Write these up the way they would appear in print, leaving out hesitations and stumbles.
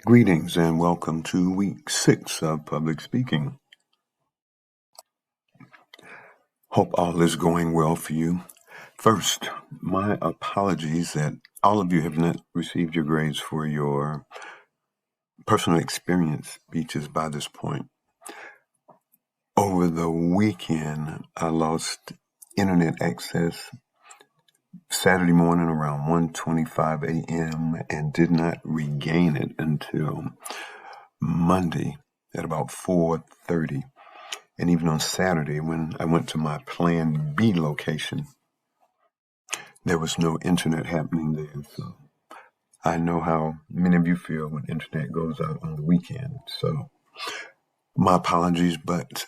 Greetings and welcome to week 6 of public speaking. Hope all is going well for you. First, my apologies that all of you have not received your grades for your personal experience speeches by this point. Over the weekend, I lost internet access Saturday morning around 1:25 a.m. and did not regain it until Monday at about 4:30. And even on Saturday, when I went to my Plan B location, there was no internet happening there. So I know how many of you feel when internet goes out on the weekend. So my apologies, but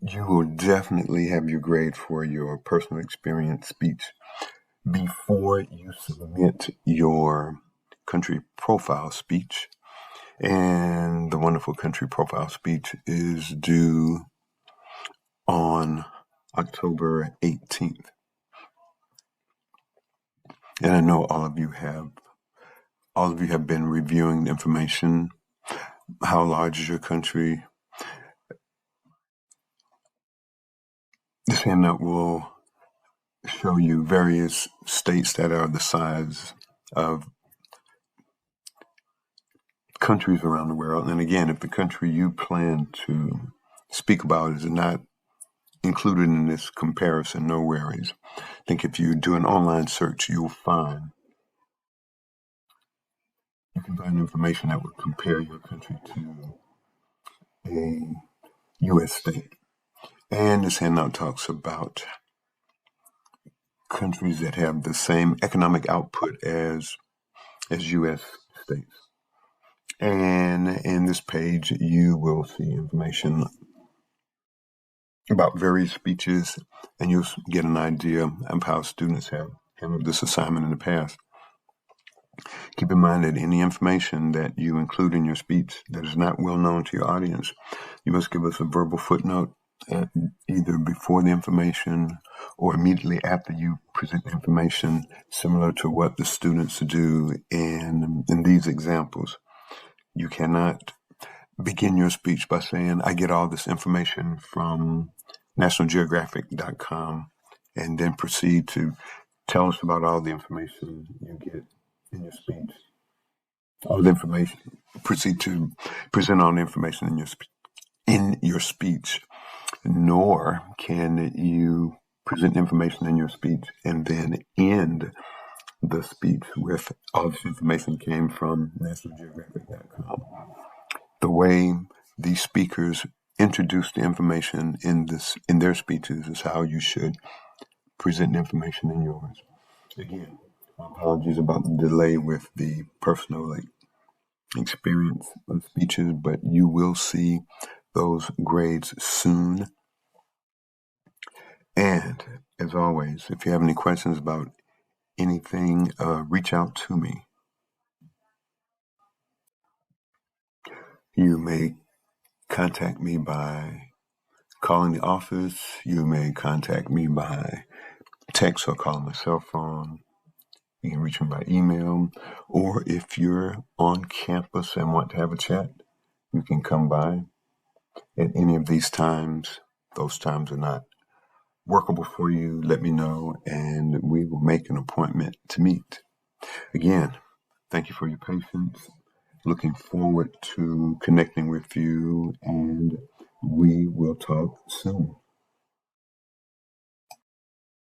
you will definitely have your grade for your personal experience speech before you submit your country profile speech. And the wonderful country profile speech is due on October 18th. And I know all of you have been reviewing the information. How large is your country? This handout will show you various states that are the size of countries around the world. And again, if the country you plan to speak about is not included in this comparison, no worries. I think if you do an online search, you can find information that will compare your country to a U.S. state. And this handout talks about countries that have the same economic output as U.S. states. And in this page, you will see information about various speeches, and you'll get an idea of how students have handled this assignment in the past. Keep in mind that any information that you include in your speech that is not well known to your audience, you must give us a verbal footnote either before the information or immediately after you present the information, similar to what the students do in these examples. You cannot begin your speech by saying, I get all this information from nationalgeographic.com, and then proceed to tell us about all the information you get in your speech. Proceed to present all the information in your speech, nor can you present information in your speech and then end the speech with all this information came from nationalgeographic.com. The way these speakers introduce the information in their speeches is how you should present the information in yours. Again, my apologies about the delay with the personal experience of speeches, but you will see those grades soon. And as always, if you have any questions about anything, reach out to me. You may contact me by calling the office. You may contact me by text or calling my cell phone. You can reach me by email. Or if you're on campus and want to have a chat, you can come by at any of these times. Those times are not workable for you, let me know, and we will make an appointment to meet. Again, thank you for your patience. Looking forward to connecting with you, and we will talk soon.